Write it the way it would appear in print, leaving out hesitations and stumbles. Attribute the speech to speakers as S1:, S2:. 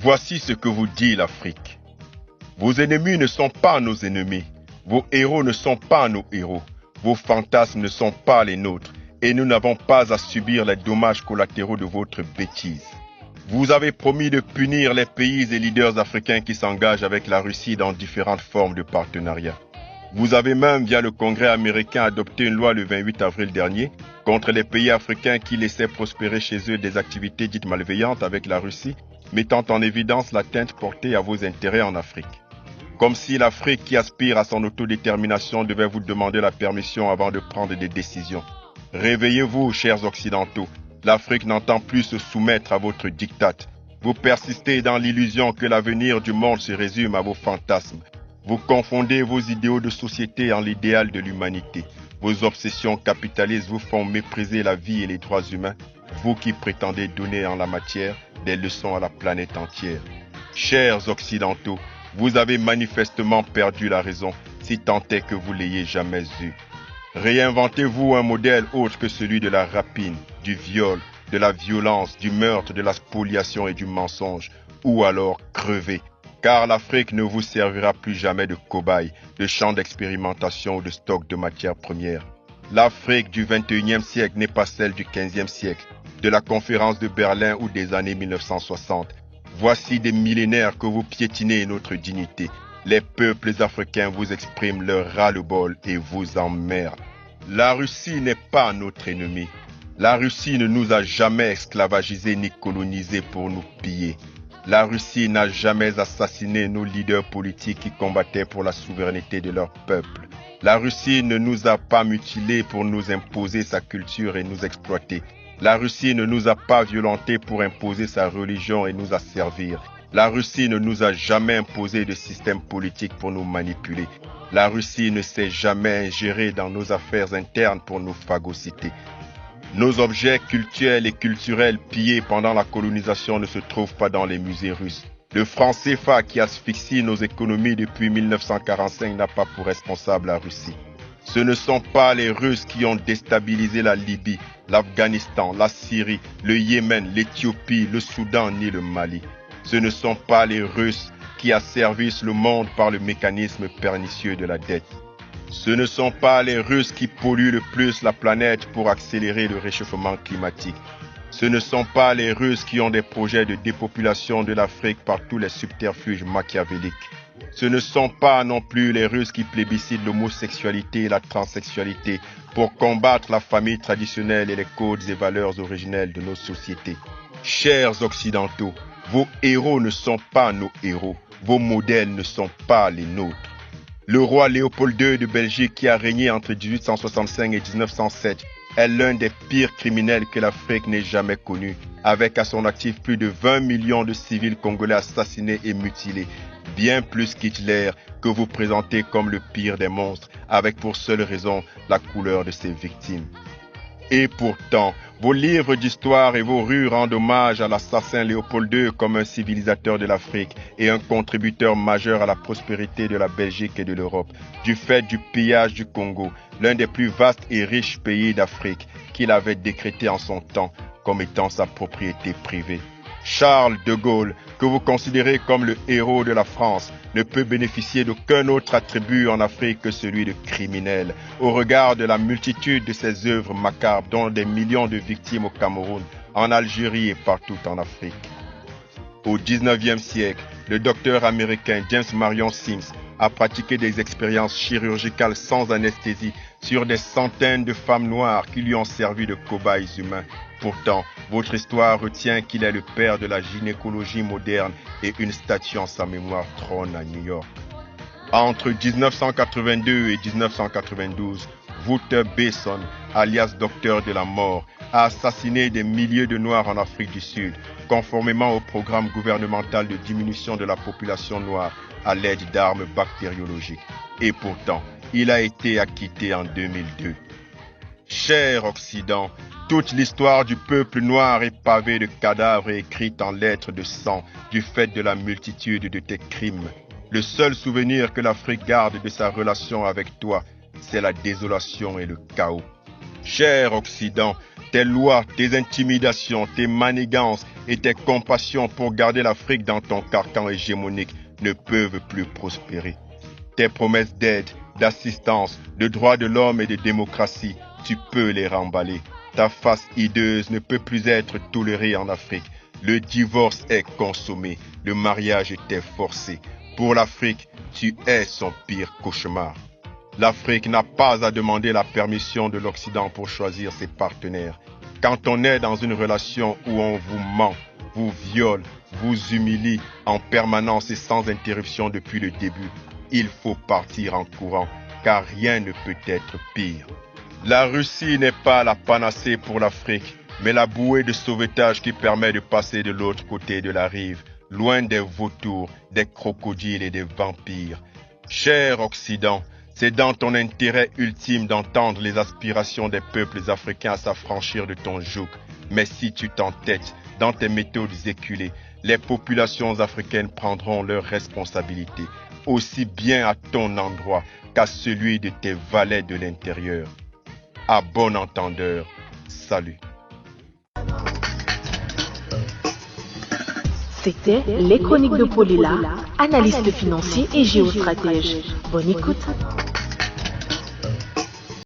S1: Voici ce que vous dit l'Afrique. Vos ennemis ne sont pas nos ennemis. Vos héros ne sont pas nos héros. Vos fantasmes ne sont pas les nôtres. Et nous n'avons pas à subir les dommages collatéraux de votre bêtise. Vous avez promis de punir les pays et leaders africains qui s'engagent avec la Russie dans différentes formes de partenariat. Vous avez même, via le Congrès américain, adopté une loi le 28 avril dernier contre les pays africains qui laissaient prospérer chez eux des activités dites malveillantes avec la Russie, mettant en évidence l'atteinte portée à vos intérêts en Afrique. Comme si l'Afrique qui aspire à son autodétermination devait vous demander la permission avant de prendre des décisions. Réveillez-vous, chers Occidentaux. L'Afrique n'entend plus se soumettre à votre diktat. Vous persistez dans l'illusion que l'avenir du monde se résume à vos fantasmes. Vous confondez vos idéaux de société en l'idéal de l'humanité. Vos obsessions capitalistes vous font mépriser la vie et les droits humains, vous qui prétendez donner en la matière des leçons à la planète entière. Chers Occidentaux, vous avez manifestement perdu la raison, si tant est que vous l'ayez jamais eue. Réinventez-vous un modèle autre que celui de la rapine, du viol, de la violence, du meurtre, de la spoliation et du mensonge, ou alors crevez. Car l'Afrique ne vous servira plus jamais de cobaye, de champ d'expérimentation ou de stock de matières premières. L'Afrique du 21e siècle n'est pas celle du 15e siècle, de la conférence de Berlin ou des années 1960. Voici des millénaires que vous piétinez notre dignité. Les peuples africains vous expriment leur ras-le-bol et vous emmerdent. La Russie n'est pas notre ennemi. La Russie ne nous a jamais esclavagisés ni colonisés pour nous piller. La Russie n'a jamais assassiné nos leaders politiques qui combattaient pour la souveraineté de leur peuple. La Russie ne nous a pas mutilés pour nous imposer sa culture et nous exploiter. La Russie ne nous a pas violentés pour imposer sa religion et nous asservir. La Russie ne nous a jamais imposé de système politique pour nous manipuler. La Russie ne s'est jamais ingérée dans nos affaires internes pour nous phagocyter. Nos objets cultuels et culturels pillés pendant la colonisation ne se trouvent pas dans les musées russes. Le franc CFA qui asphyxie nos économies depuis 1945 n'a pas pour responsable la Russie. Ce ne sont pas les Russes qui ont déstabilisé la Libye, l'Afghanistan, la Syrie, le Yémen, l'Éthiopie, le Soudan ni le Mali. Ce ne sont pas les Russes qui asservissent le monde par le mécanisme pernicieux de la dette. Ce ne sont pas les Russes qui polluent le plus la planète pour accélérer le réchauffement climatique. Ce ne sont pas les Russes qui ont des projets de dépopulation de l'Afrique par tous les subterfuges machiavéliques. Ce ne sont pas non plus les Russes qui plébiscitent l'homosexualité et la transsexualité pour combattre la famille traditionnelle et les codes et valeurs originelles de nos sociétés. Chers Occidentaux, vos héros ne sont pas nos héros. Vos modèles ne sont pas les nôtres. Le roi Léopold II de Belgique qui a régné entre 1865 et 1907 est l'un des pires criminels que l'Afrique n'ait jamais connu, avec à son actif plus de 20 millions de civils congolais assassinés et mutilés, bien plus qu'Hitler que vous présentez comme le pire des monstres, avec pour seule raison la couleur de ses victimes. Et pourtant, vos livres d'histoire et vos rues rendent hommage à l'assassin Léopold II comme un civilisateur de l'Afrique et un contributeur majeur à la prospérité de la Belgique et de l'Europe, du fait du pillage du Congo, l'un des plus vastes et riches pays d'Afrique, qu'il avait décrété en son temps comme étant sa propriété privée. Charles de Gaulle, que vous considérez comme le héros de la France, ne peut bénéficier d'aucun autre attribut en Afrique que celui de criminel, au regard de la multitude de ses œuvres macabres, dont des millions de victimes au Cameroun, en Algérie et partout en Afrique. Au XIXe siècle, le docteur américain James Marion Sims a pratiqué des expériences chirurgicales sans anesthésie sur des centaines de femmes noires qui lui ont servi de cobayes humains. Pourtant, votre histoire retient qu'il est le père de la gynécologie moderne et une statue en sa mémoire trône à New York. Entre 1982 et 1992, Wouter Besson, alias Docteur de la Mort, a assassiné des milliers de Noirs en Afrique du Sud, conformément au programme gouvernemental de diminution de la population noire à l'aide d'armes bactériologiques. Et pourtant, il a été acquitté en 2002. Cher Occident, toute l'histoire du peuple noir est pavée de cadavres et écrite en lettres de sang du fait de la multitude de tes crimes. Le seul souvenir que l'Afrique garde de sa relation avec toi, c'est la désolation et le chaos. Cher Occident, tes lois, tes intimidations, tes manigances et tes compassions pour garder l'Afrique dans ton carcan hégémonique ne peuvent plus prospérer. Tes promesses d'aide, d'assistance, de droits de l'homme et de démocratie, tu peux les remballer. Ta face hideuse ne peut plus être tolérée en Afrique. Le divorce est consommé, le mariage était forcé. Pour l'Afrique, tu es son pire cauchemar. L'Afrique n'a pas à demander la permission de l'Occident pour choisir ses partenaires. Quand on est dans une relation où on vous ment, vous viole, vous humilie en permanence et sans interruption depuis le début, il faut partir en courant, car rien ne peut être pire. La Russie n'est pas la panacée pour l'Afrique, mais la bouée de sauvetage qui permet de passer de l'autre côté de la rive, loin des vautours, des crocodiles et des vampires. Cher Occident, c'est dans ton intérêt ultime d'entendre les aspirations des peuples africains à s'affranchir de ton joug. Mais si tu t'entêtes dans tes méthodes éculées, les populations africaines prendront leurs responsabilités, aussi bien à ton endroit qu'à celui de tes valets de l'intérieur. À bon entendeur, salut.
S2: C'était les chroniques de Paul Ella, analyste financier et géostratège. Bonne écoute.